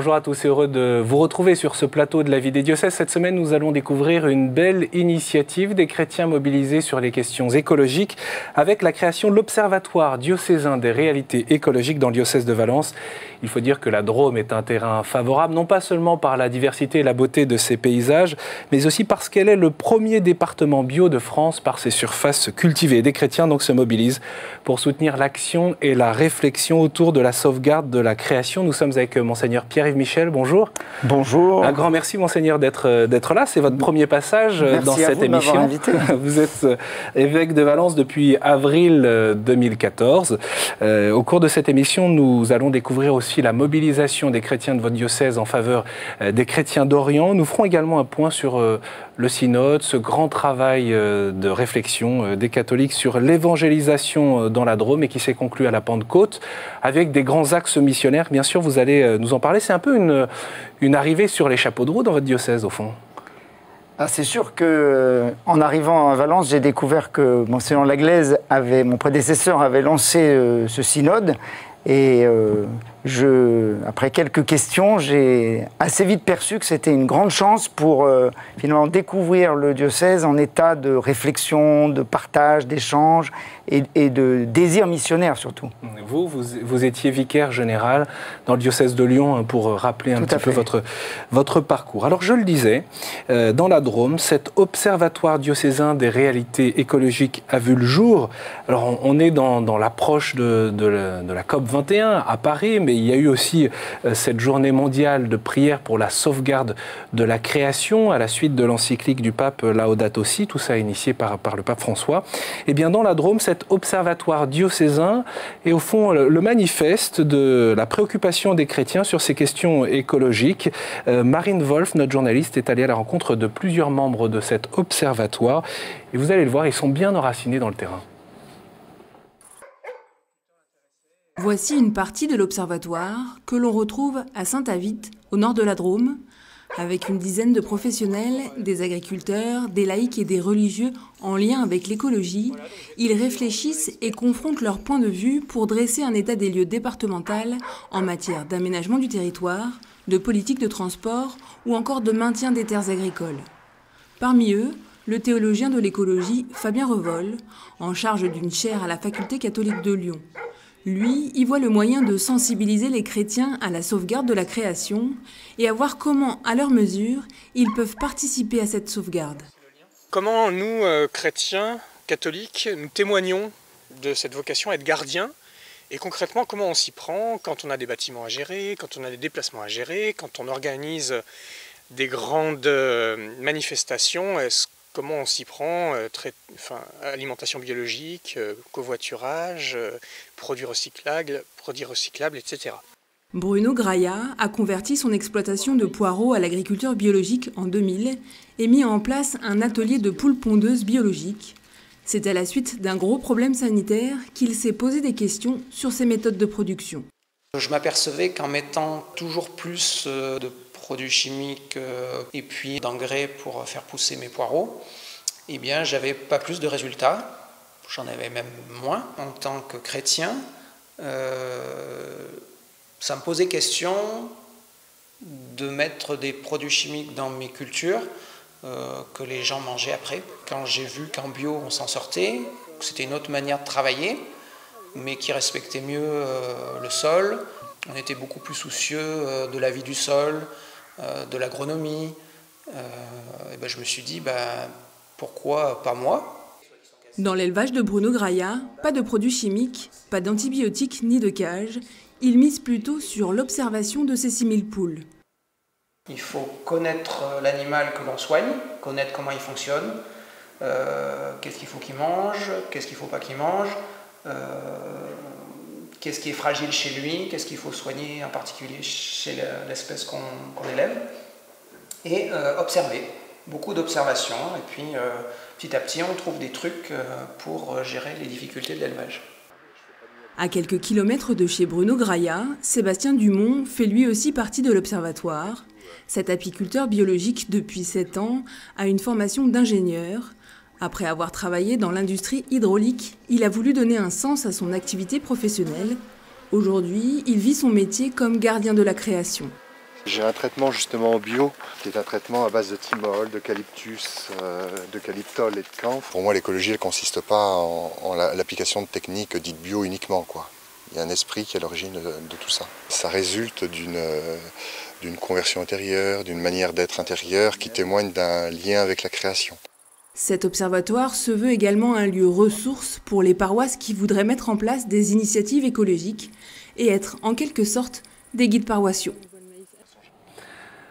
bonjour à tous et heureux de vous retrouver sur ce plateau de la vie des diocèses. Cette semaine, nous allons découvrir une belle initiative des chrétiens mobilisés sur les questions écologiques avec la création de l'Observatoire diocésain des réalités écologiques dans le diocèse de Valence. Il faut dire que la Drôme est un terrain favorable, non pas seulement par la diversité et la beauté de ses paysages, mais aussi parce qu'elle est le premier département bio de France par ses surfaces cultivées. Des chrétiens donc se mobilisent pour soutenir l'action et la réflexion autour de la sauvegarde de la création. Nous sommes avec Monseigneur Pierre-Yves Michel, bonjour. Bonjour. Un grand merci Monseigneur d'être là, c'est votre premier passage dans cette émission. Invité. Vous êtes évêque de Valence depuis avril 2014. Au cours de cette émission, nous allons découvrir aussi la mobilisation des chrétiens de votre diocèse en faveur des chrétiens d'Orient. Nous ferons également un point sur le synode, ce grand travail de réflexion des catholiques sur l'évangélisation dans la Drôme et qui s'est conclu à la Pentecôte avec des grands axes missionnaires. Bien sûr, vous allez nous en parler. C'est un peu une arrivée sur les chapeaux de roue dans votre diocèse, au fond. Ah, c'est sûr qu'en arrivant à Valence, j'ai découvert que Monseigneur Laglaise, mon prédécesseur, avait lancé ce synode. Et après quelques questions, j'ai assez vite perçu que c'était une grande chance pour finalement découvrir le diocèse en état de réflexion, de partage, d'échange et de désir missionnaire surtout. Vous étiez vicaire général dans le diocèse de Lyon, pour rappeler un petit peu votre parcours. Alors je le disais, dans la Drôme, cet observatoire diocésain des réalités écologiques a vu le jour. Alors on est dans l'approche de la COP21 à Paris, mais il y a eu aussi cette journée mondiale de prière pour la sauvegarde de la création à la suite de l'encyclique du pape Laudato Si, tout ça initié par le pape François. Et bien dans la Drôme, cet observatoire diocésain est au fond le manifeste de la préoccupation des chrétiens sur ces questions écologiques. Marine Wolf, notre journaliste, est allée à la rencontre de plusieurs membres de cet observatoire. Et vous allez le voir, ils sont bien enracinés dans le terrain. Voici une partie de l'observatoire que l'on retrouve à Saint-Avit, au nord de la Drôme, avec une dizaine de professionnels, des agriculteurs, des laïcs et des religieux en lien avec l'écologie. Ils réfléchissent et confrontent leurs points de vue pour dresser un état des lieux départemental en matière d'aménagement du territoire, de politique de transport ou encore de maintien des terres agricoles. Parmi eux, le théologien de l'écologie, Fabien Revol, en charge d'une chaire à la faculté catholique de Lyon. Lui, y voit le moyen de sensibiliser les chrétiens à la sauvegarde de la création et à voir comment, à leur mesure, ils peuvent participer à cette sauvegarde. Comment nous, chrétiens, catholiques, nous témoignons de cette vocation à être gardiens et concrètement comment on s'y prend quand on a des bâtiments à gérer, quand on a des déplacements à gérer, quand on organise des grandes manifestations, comment on s'y prend, alimentation biologique, covoiturage, produits recyclables, etc. Bruno Graia a converti son exploitation de poireaux à l'agriculture biologique en 2000 et mis en place un atelier de poules pondeuses biologiques. C'est à la suite d'un gros problème sanitaire qu'il s'est posé des questions sur ses méthodes de production. Je m'apercevais qu'en mettant toujours plus de produits chimiques et puis d'engrais pour faire pousser mes poireaux, eh bien, j'avais pas plus de résultats, j'en avais même moins. En tant que chrétien, ça me posait question de mettre des produits chimiques dans mes cultures que les gens mangeaient après. Quand j'ai vu qu'en bio on s'en sortait, que c'était une autre manière de travailler, mais qui respectait mieux le sol, on était beaucoup plus soucieux de la vie du sol, de l'agronomie, et ben je me suis dit, pourquoi pas moi? Dans l'élevage de Bruno Graia, pas de produits chimiques, pas d'antibiotiques ni de cage. Il mise plutôt sur l'observation de ces 6000 poules. Il faut connaître l'animal que l'on soigne, connaître comment il fonctionne, qu'est-ce qu'il faut qu'il mange, qu'est-ce qu'il ne faut pas qu'il mange, qu'est-ce qui est fragile chez lui, qu'est-ce qu'il faut soigner en particulier chez l'espèce qu'on élève, et observer, beaucoup d'observations, et puis petit à petit on trouve des trucs pour gérer les difficultés de l'élevage. À quelques kilomètres de chez Bruno Graia, Sébastien Dumont fait lui aussi partie de l'observatoire. Cet apiculteur biologique depuis 7 ans a une formation d'ingénieur. Après avoir travaillé dans l'industrie hydraulique, il a voulu donner un sens à son activité professionnelle. Aujourd'hui, il vit son métier comme gardien de la création. J'ai un traitement justement bio, qui est un traitement à base de thymol, d'eucalyptus, d'eucalyptol et de camphre. Pour moi, l'écologie, elle ne consiste pas en l'application de techniques dites bio uniquement, quoi. Il y a un esprit qui est à l'origine de tout ça. Ça résulte d'une conversion intérieure, d'une manière d'être intérieure qui témoigne d'un lien avec la création. Cet observatoire se veut également un lieu ressource pour les paroisses qui voudraient mettre en place des initiatives écologiques et être en quelque sorte des guides paroissiaux.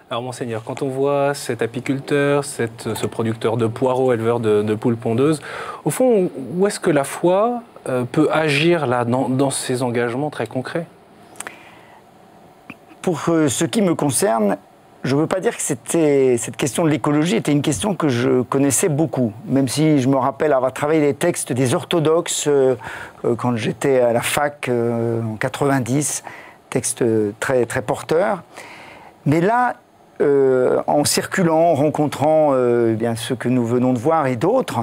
Alors Monseigneur, quand on voit cet apiculteur, ce producteur de poireaux, éleveur de poules pondeuses, au fond, où est-ce que la foi peut agir là, dans ces engagements très concrets? Pour ce qui me concerne, je ne veux pas dire que cette question de l'écologie était une question que je connaissais beaucoup, même si je me rappelle avoir travaillé les textes des orthodoxes quand j'étais à la fac en 90, textes très, très porteurs. Mais là, en circulant, en rencontrant bien ceux que nous venons de voir et d'autres,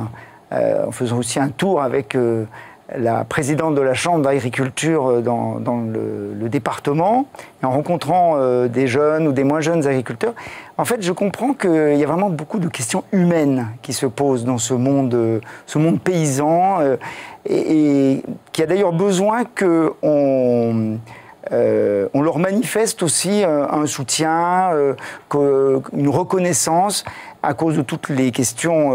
en faisant aussi un tour avec la présidente de la Chambre d'agriculture dans le département, et en rencontrant des jeunes ou des moins jeunes agriculteurs, en fait, je comprends qu'il y a vraiment beaucoup de questions humaines qui se posent dans ce monde paysan, et qui a d'ailleurs besoin qu'on leur manifeste aussi un soutien, une reconnaissance à cause de toutes les questions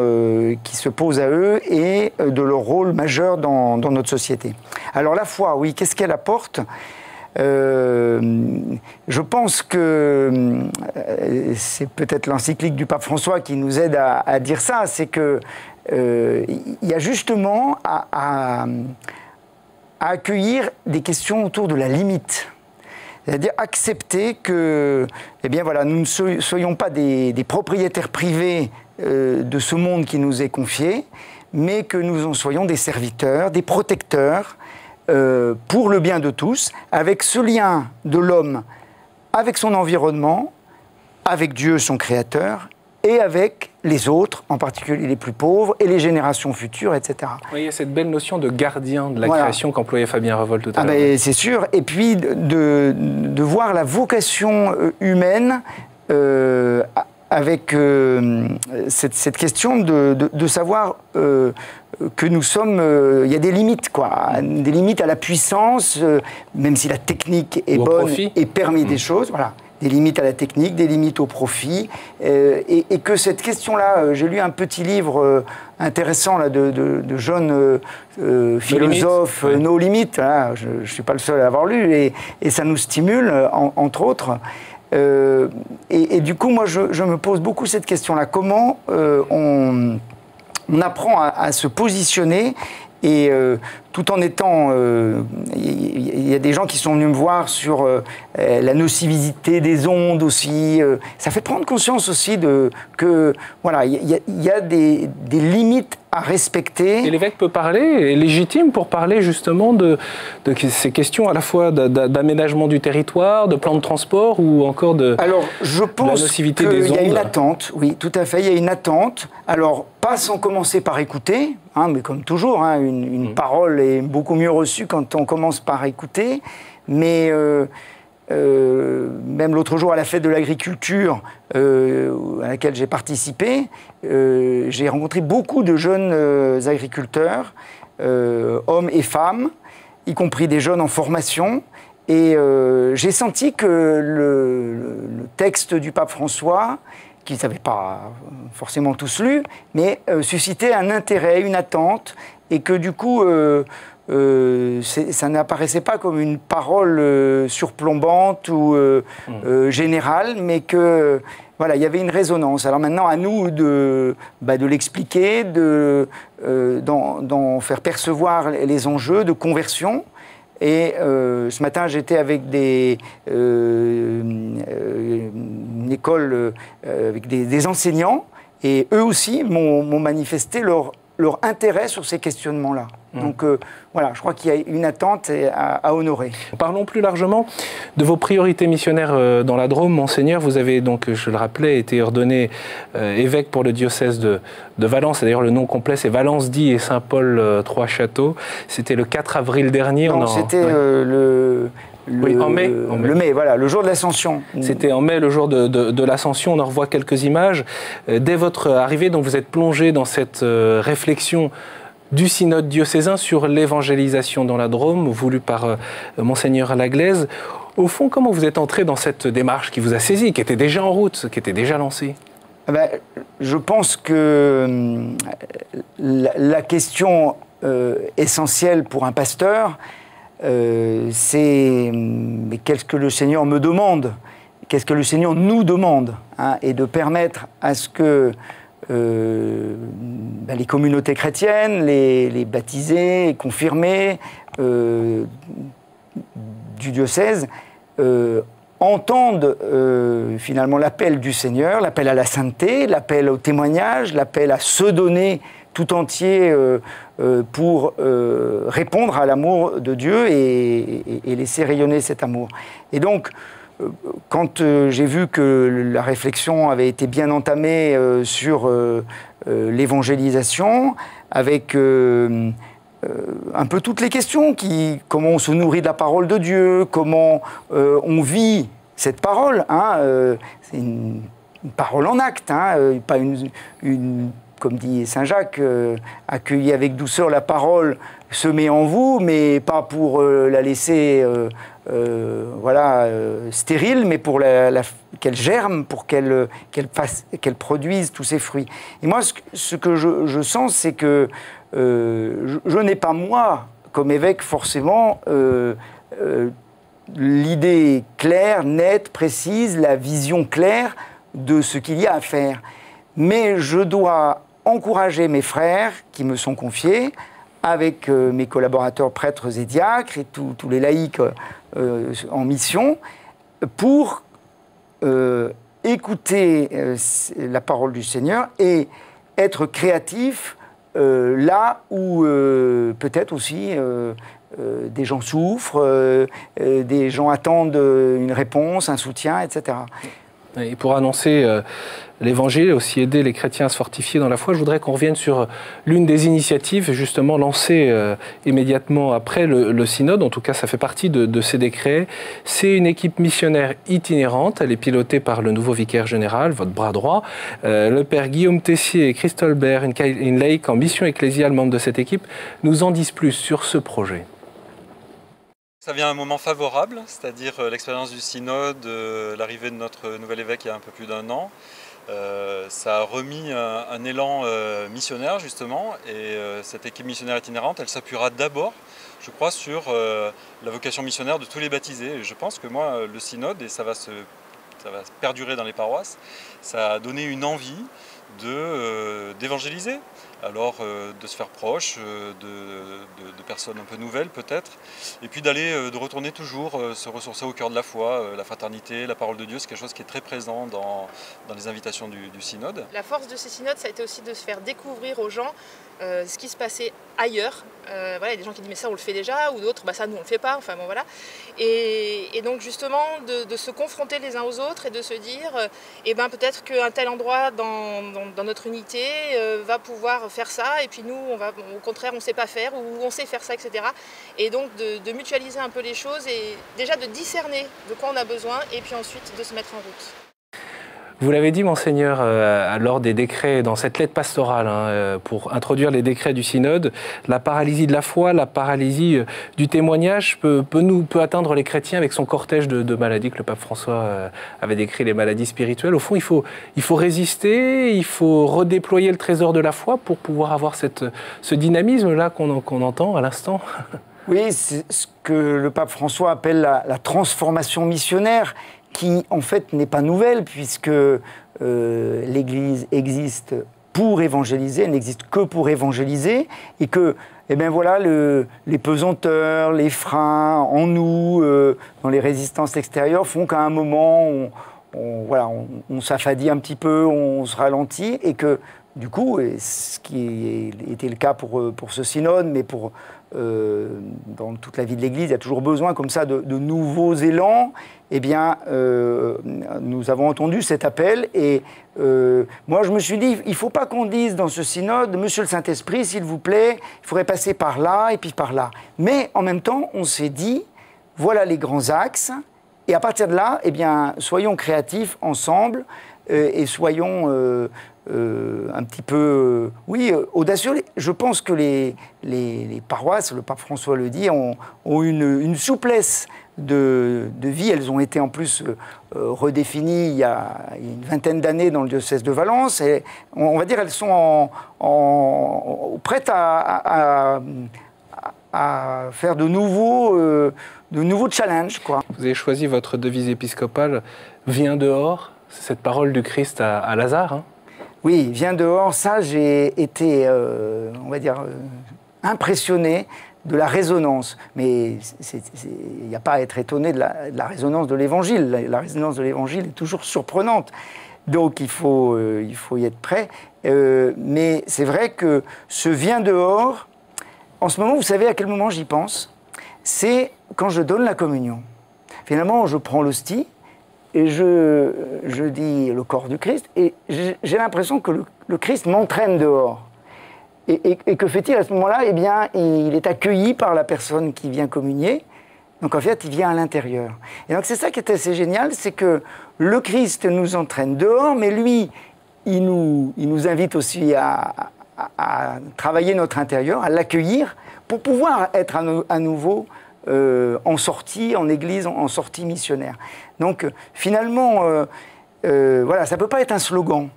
qui se posent à eux et de leur rôle majeur dans notre société. Alors la foi, oui, qu'est-ce qu'elle apporte ? Je pense que c'est peut-être l'encyclique du pape François qui nous aide à dire ça, c'est que il y a justement à accueillir des questions autour de la limite. C'est-à-dire accepter que voilà, nous ne soyons pas des propriétaires privés de ce monde qui nous est confié, mais que nous en soyons des serviteurs, des protecteurs pour le bien de tous, avec ce lien de l'homme avec son environnement, avec Dieu, son créateur, et avec les autres, en particulier les plus pauvres, et les générations futures, etc. Oui, il y a cette belle notion de gardien de la création qu'employait Fabien Revol tout à l'heure. C'est sûr, et puis de voir la vocation humaine avec cette question de savoir que nous sommes... il y a des limites, quoi, des limites à la puissance, même si la technique est bonne et permet des choses, voilà. Des limites à la technique, des limites au profit, et que cette question-là, j'ai lu un petit livre intéressant là, de jeunes philosophes, No Limit, voilà, je ne suis pas le seul à l'avoir lu, et ça nous stimule, entre autres. Et du coup, moi, je me pose beaucoup cette question-là. Comment on apprend à se positionner et tout en étant... Il y a des gens qui sont venus me voir sur la nocivité des ondes aussi. Ça fait prendre conscience aussi que voilà, il y a des limites à respecter. Et l'évêque peut parler, est légitime pour parler justement de ces questions à la fois d'aménagement du territoire, de plan de transport ou encore de la nocivité des ondes. Il y a une attente, oui, tout à fait, il y a une attente. Alors, pas sans commencer par écouter, hein, mais comme toujours, hein, une parole est beaucoup mieux reçue quand on commence par écouter, mais... même l'autre jour à la fête de l'agriculture à laquelle j'ai participé, j'ai rencontré beaucoup de jeunes agriculteurs, hommes et femmes, y compris des jeunes en formation, et j'ai senti que le texte du pape François, qu'ils n'avaient pas forcément tous lu, mais suscitait un intérêt, une attente, et que du coup... ça n'apparaissait pas comme une parole surplombante ou générale, mais que voilà, il y avait une résonance. Alors maintenant, à nous de l'expliquer, d'en faire percevoir les enjeux de conversion. Et ce matin, j'étais avec une école avec des enseignants, et eux aussi m'ont manifesté leur intérêt sur ces questionnements-là. Donc voilà, je crois qu'il y a une attente à honorer. Parlons plus largement de vos priorités missionnaires dans la Drôme. Monseigneur, vous avez donc, je le rappelais, été ordonné évêque pour le diocèse de Valence. D'ailleurs, le nom complet, c'est Valence-Die et Saint-Paul, 3 châteaux. C'était le 4 avril dernier. Non, c'était le Oui, en mai. Le mai, voilà, le jour de l'Ascension. C'était en mai, le jour de l'Ascension. On en revoit quelques images. Dès votre arrivée, donc, vous êtes plongé dans cette réflexion du synode diocésain sur l'évangélisation dans la Drôme, voulu par Monseigneur Laglaise. Au fond, comment vous êtes entré dans cette démarche qui vous a saisi, qui était déjà en route, qui était déjà lancée? Je pense que la question essentielle pour un pasteur, c'est qu'est-ce que le Seigneur me demande, qu'est-ce que le Seigneur nous demande, hein, et de permettre à ce que les communautés chrétiennes, les baptisés, les confirmés du diocèse entendent finalement l'appel du Seigneur, l'appel à la sainteté, l'appel au témoignage, l'appel à se donner tout entier pour répondre à l'amour de Dieu et laisser rayonner cet amour. Et donc, quand j'ai vu que la réflexion avait été bien entamée sur l'évangélisation, avec un peu toutes les questions, comment on se nourrit de la parole de Dieu, comment on vit cette parole, hein, c'est une parole en acte, hein, pas une comme dit Saint Jacques, accueillez avec douceur la parole semée en vous, mais pas pour la laisser stérile, mais pour qu'elle germe, pour qu'elle produise tous ses fruits. Et moi, ce que je sens, c'est que je n'ai pas, moi, comme évêque, forcément, l'idée claire, nette, précise, la vision claire de ce qu'il y a à faire. Mais je dois encourager mes frères qui me sont confiés, avec mes collaborateurs prêtres et diacres et tous les laïcs en mission, pour écouter la parole du Seigneur et être créatif là où peut-être aussi des gens souffrent, des gens attendent une réponse, un soutien, etc. Et pour annoncer l'Évangile et aussi aider les chrétiens à se fortifier dans la foi, je voudrais qu'on revienne sur l'une des initiatives justement lancées immédiatement après le synode. En tout cas, ça fait partie de ces décrets. C'est une équipe missionnaire itinérante. Elle est pilotée par le nouveau vicaire général, votre bras droit, le père Guillaume Tessier et Christophe Bert, une laïque en mission ecclésiale, membre de cette équipe, nous en disent plus sur ce projet. Ça vient à un moment favorable, c'est-à-dire l'expérience du synode, l'arrivée de notre nouvel évêque il y a un peu plus d'un an. Ça a remis un élan missionnaire justement, et cette équipe missionnaire itinérante, elle s'appuiera d'abord, je crois, sur la vocation missionnaire de tous les baptisés. Et je pense que moi, le synode, et ça va perdurer dans les paroisses, ça a donné une envie d'évangéliser. Alors de se faire proche de personnes un peu nouvelles peut-être, et puis de retourner toujours se ressourcer au cœur de la foi, la fraternité, la parole de Dieu, c'est quelque chose qui est très présent dans les invitations du synode. La force de ces synodes, ça a été aussi de se faire découvrir aux gens ce qui se passait ailleurs. Voilà, il y a des gens qui disent mais ça on le fait déjà, ou d'autres ça nous on le fait pas, enfin bon voilà. Et donc justement de se confronter les uns aux autres et de se dire peut-être qu'un tel endroit dans notre unité va pouvoir faire ça, et puis nous au contraire on sait pas faire, ou on sait faire ça, etc. Et donc de mutualiser un peu les choses et déjà de discerner de quoi on a besoin, et puis ensuite de se mettre en route. Vous l'avez dit, Monseigneur, lors des décrets, dans cette lettre pastorale, pour introduire les décrets du synode, la paralysie de la foi, la paralysie du témoignage peut atteindre les chrétiens avec son cortège de maladies que le pape François avait décrit, les maladies spirituelles. Au fond, il faut résister, il faut redéployer le trésor de la foi pour pouvoir avoir ce dynamisme-là qu'on entend à l'instant. Oui, c'est ce que le pape François appelle la transformation missionnaire, qui en fait n'est pas nouvelle, puisque l'Église existe pour évangéliser, elle n'existe que pour évangéliser, et que les pesanteurs, les freins en nous, dans les résistances extérieures, font qu'à un moment on s'affadit un petit peu, on se ralentit, et que du coup, et ce qui était le cas pour ce synode, mais dans toute la vie de l'Église, il y a toujours besoin comme ça de nouveaux élans. Eh bien, nous avons entendu cet appel, et moi je me suis dit, il ne faut pas qu'on dise dans ce synode, Monsieur le Saint-Esprit, s'il vous plaît, il faudrait passer par là et puis par là. Mais en même temps, on s'est dit, voilà les grands axes. Et à partir de là, eh bien, soyons créatifs ensemble et soyons un petit peu, audacieux. Je pense que les paroisses, le pape François le dit, ont une souplesse de vie. Elles ont été en plus redéfinies il y a une vingtaine d'années dans le diocèse de Valence. Et on va dire qu'elles sont prêtes à faire de nouveaux challenges, quoi. Vous avez choisi votre devise épiscopale « Viens dehors », c'est cette parole du Christ à Lazare, hein? Oui, « Viens dehors », ça, j'ai été, on va dire, impressionné de la résonance. Mais il n'y a pas à être étonné de la résonance de l'Évangile. La résonance de l'Évangile est toujours surprenante. Donc il faut y être prêt. Mais c'est vrai que ce « Viens dehors », en ce moment, vous savez à quel moment j'y pense? C'est quand je donne la communion. Finalement, je prends l'hostie et je dis le corps du Christ, et j'ai l'impression que le Christ m'entraîne dehors. Et que fait-il à ce moment-là? Eh bien, il est accueilli par la personne qui vient communier. Donc en fait, il vient à l'intérieur. Et donc c'est ça qui est assez génial, c'est que le Christ nous entraîne dehors, mais lui, il nous invite aussi à travailler notre intérieur, à l'accueillir, pour pouvoir être à nouveau en sortie, en église, en sortie missionnaire. Donc finalement, voilà, ça ne peut pas être un slogan.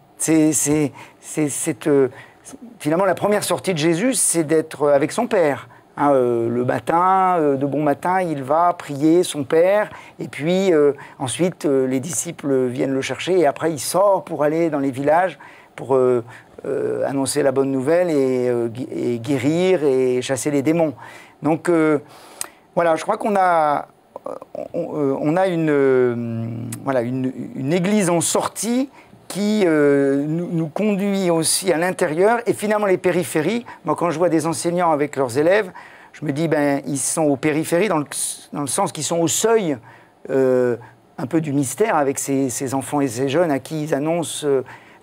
Finalement, la première sortie de Jésus, c'est d'être avec son Père. Hein, le matin, de bon matin, il va prier son Père, et puis ensuite les disciples viennent le chercher, et après il sort pour aller dans les villages, pour annoncer la bonne nouvelle et guérir et chasser les démons. Donc voilà, je crois qu'on a une église en sortie qui nous conduit aussi à l'intérieur, et finalement les périphéries. Moi, quand je vois des enseignants avec leurs élèves, je me dis, ils sont aux périphéries dans le sens qu'ils sont au seuil un peu du mystère avec ces enfants et ces jeunes à qui ils annoncent,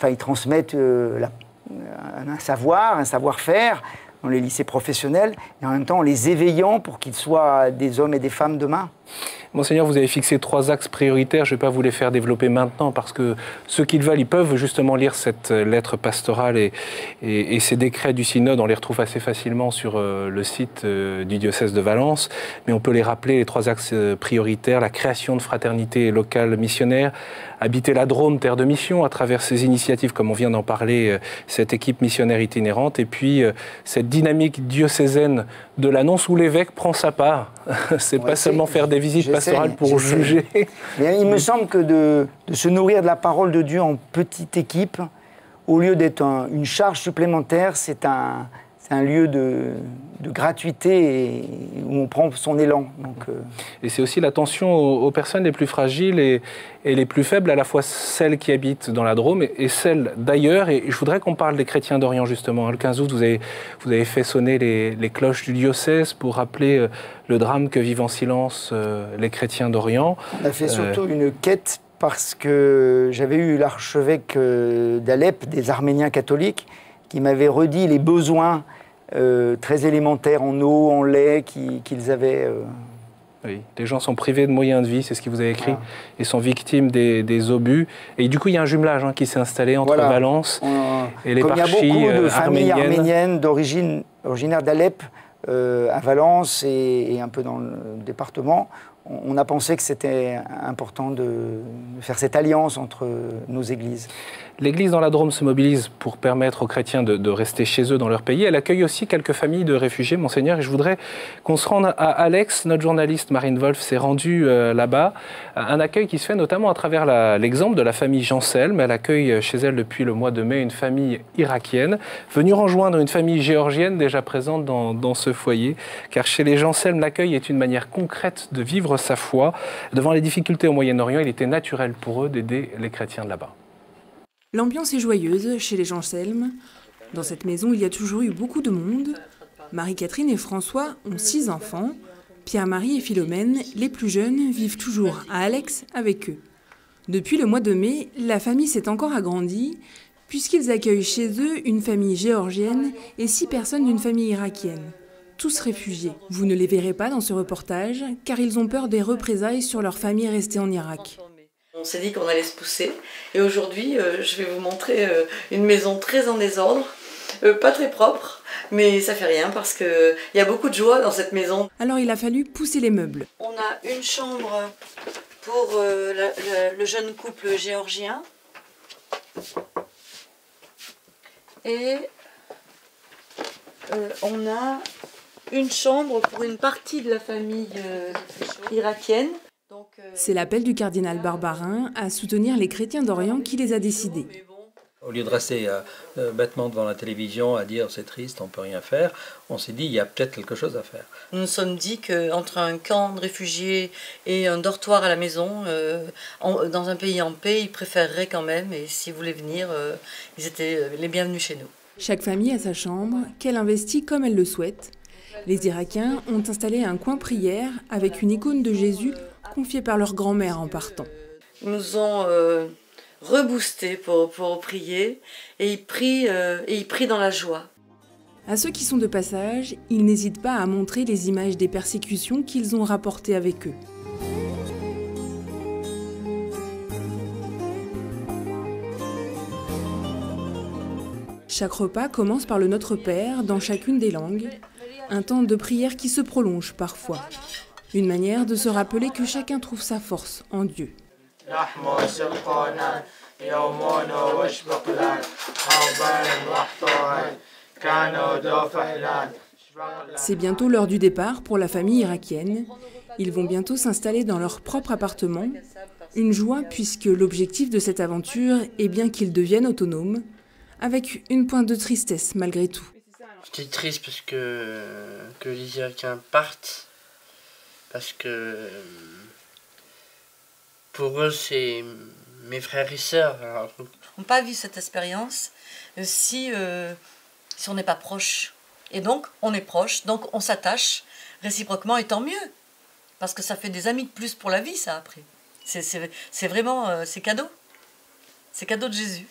ils transmettent un savoir-faire dans les lycées professionnels, et en même temps en les éveillant pour qu'ils soient des hommes et des femmes demain. Monseigneur, vous avez fixé 3 axes prioritaires. Je ne vais pas vous les faire développer maintenant parce que ceux qui le veulent, ils peuvent justement lire cette lettre pastorale et ces décrets du synode. On les retrouve assez facilement sur le site du diocèse de Valence. Mais on peut les rappeler, les 3 axes prioritaires: la création de fraternités locales missionnaires, habiter la Drôme, terre de mission, à travers ces initiatives, comme on vient d'en parler, cette équipe missionnaire itinérante, et puis cette dynamique diocésaine de l'annonce où l'évêque prend sa part. C'est pas seulement faire des visites pastorales pour juger. Mais il me semble que de se nourrir de la parole de Dieu en petite équipe, au lieu d'être une charge supplémentaire, c'est un lieu de gratuité où on prend son élan. Donc, Et c'est aussi l'attention aux personnes les plus fragiles et les plus faibles, à la fois celles qui habitent dans la Drôme et celles d'ailleurs. Et je voudrais qu'on parle des chrétiens d'Orient, justement. Le 15 août, vous avez fait sonner les cloches du diocèse pour rappeler le drame que vivent en silence les chrétiens d'Orient. On a fait surtout une quête parce que j'avais eu l'archevêque d'Alep, des Arméniens catholiques, qui m'avait redit les besoins très élémentaires en eau, en lait qu'ils avaient. Oui, les gens sont privés de moyens de vie, c'est ce que vous avez écrit, et sont victimes des obus. Et du coup, il y a un jumelage qui s'est installé entre Valence et l'éparchie arménienne. Il y a beaucoup de familles arméniennes originaires d'Alep, à Valence et un peu dans le département. On a pensé que c'était important de faire cette alliance entre nos églises. L'Église dans la Drôme se mobilise pour permettre aux chrétiens de rester chez eux dans leur pays. Elle accueille aussi quelques familles de réfugiés, Monseigneur, et je voudrais qu'on se rende à Alex. Notre journaliste Marine Wolf s'est rendue là-bas. Un accueil qui se fait notamment à travers l'exemple de la famille Janselme. Elle accueille chez elle depuis le mois de mai une famille irakienne, venue rejoindre une famille géorgienne déjà présente dans ce foyer. Car chez les Janselme, l'accueil est une manière concrète de vivre sa foi. Devant les difficultés au Moyen-Orient, il était naturel pour eux d'aider les chrétiens de là-bas. L'ambiance est joyeuse chez les Janselme. Dans cette maison, il y a toujours eu beaucoup de monde. Marie-Catherine et François ont 6 enfants. Pierre-Marie et Philomène, les plus jeunes, vivent toujours à Alex avec eux. Depuis le mois de mai, la famille s'est encore agrandie, puisqu'ils accueillent chez eux une famille géorgienne et 6 personnes d'une famille irakienne. tous réfugiés. Vous ne les verrez pas dans ce reportage, car ils ont peur des représailles sur leur famille restée en Irak. On s'est dit qu'on allait se pousser, et aujourd'hui je vais vous montrer une maison très en désordre, pas très propre, mais ça fait rien parce qu'il y a beaucoup de joie dans cette maison. Alors il a fallu pousser les meubles. On a une chambre pour le jeune couple géorgien, et on a une chambre pour une partie de la famille irakienne. C'est l'appel du cardinal Barbarin à soutenir les chrétiens d'Orient qui les a décidés. Au lieu de rester bêtement devant la télévision à dire c'est triste, on ne peut rien faire, on s'est dit il y a peut-être quelque chose à faire. Nous nous sommes dit qu'entre un camp de réfugiés et un dortoir à la maison, dans un pays en paix, ils préféreraient quand même, et s'ils voulaient venir, ils étaient les bienvenus chez nous. Chaque famille a sa chambre, qu'elle investit comme elle le souhaite. Les Irakiens ont installé un coin prière avec une icône de Jésus confiée par leur grand-mère en partant. Ils nous ont reboostés pour prier, et ils prient dans la joie. À ceux qui sont de passage, ils n'hésitent pas à montrer les images des persécutions qu'ils ont rapportées avec eux. Chaque repas commence par le Notre Père dans chacune des langues, un temps de prière qui se prolonge parfois. Une manière de se rappeler que chacun trouve sa force en Dieu. C'est bientôt l'heure du départ pour la famille irakienne. Ils vont bientôt s'installer dans leur propre appartement. Une joie puisque l'objectif de cette aventure est bien qu'ils deviennent autonomes, avec une pointe de tristesse malgré tout. J'étais triste parce que les Irakiens partent, parce que pour eux c'est mes frères et sœurs. On n'a pas vu cette expérience si on n'est pas proche. Et donc on est proche, donc on s'attache réciproquement, et tant mieux, parce que ça fait des amis de plus pour la vie, ça, après. C'est vraiment, c'est cadeau. C'est cadeau de Jésus.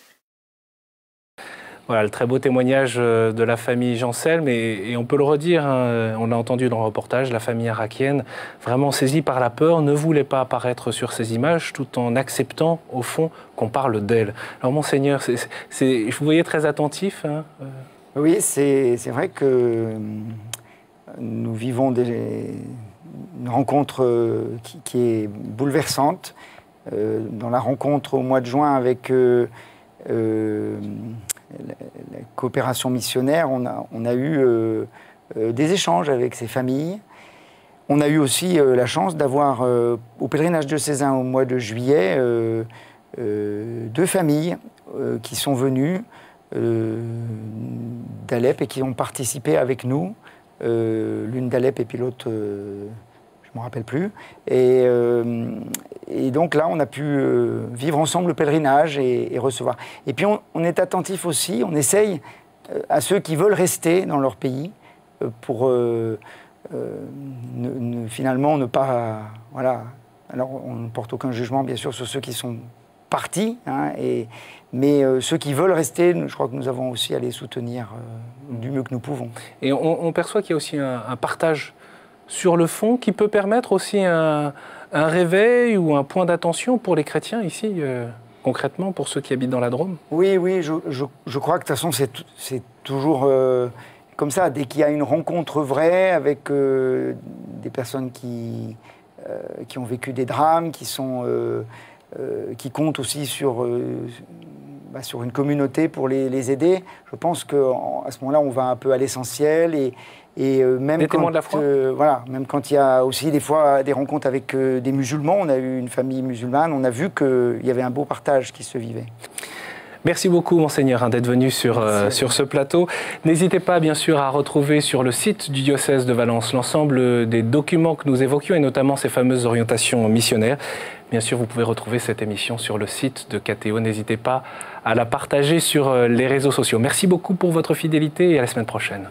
Voilà, le très beau témoignage de la famille Janselme, et on peut le redire, hein, on l'a entendu dans le reportage, la famille irakienne, vraiment saisie par la peur, ne voulait pas apparaître sur ces images tout en acceptant, au fond, qu'on parle d'elle. Alors, Monseigneur, vous voyez très attentif. Hein, Oui, c'est vrai que nous vivons une rencontre qui est bouleversante. Dans la rencontre au mois de juin avec la coopération missionnaire, on a eu des échanges avec ces familles. On a eu aussi la chance d'avoir, au pèlerinage diocésain au mois de juillet, 2 familles qui sont venues d'Alep et qui ont participé avec nous. L'une d'Alep et puis l'autre, je ne me rappelle plus. Et donc là, on a pu vivre ensemble le pèlerinage et recevoir. Et puis on est attentif aussi, on essaye à ceux qui veulent rester dans leur pays pour finalement ne pas... Voilà. Alors on ne porte aucun jugement bien sûr sur ceux qui sont partis, hein, mais ceux qui veulent rester, je crois que nous avons aussi à les soutenir du mieux que nous pouvons. Et on perçoit qu'il y a aussi un partage sur le fond qui peut permettre aussi un réveil ou un point d'attention pour les chrétiens ici, concrètement, pour ceux qui habitent dans la Drôme. Oui, je crois que de toute façon c'est toujours comme ça. Dès qu'il y a une rencontre vraie avec des personnes qui ont vécu des drames, qui comptent aussi sur une communauté pour les aider, je pense qu'à ce moment-là, on va un peu à l'essentiel. Et même des témoins de la foi. Voilà, même quand il y a aussi des fois des rencontres avec des musulmans, on a eu une famille musulmane, on a vu qu'il y avait un beau partage qui se vivait. Merci beaucoup, Monseigneur, d'être venu sur ce plateau. N'hésitez pas, bien sûr, à retrouver sur le site du diocèse de Valence l'ensemble des documents que nous évoquions, et notamment ces fameuses orientations missionnaires. Bien sûr, vous pouvez retrouver cette émission sur le site de KTO. N'hésitez pas à la partager sur les réseaux sociaux. Merci beaucoup pour votre fidélité et à la semaine prochaine.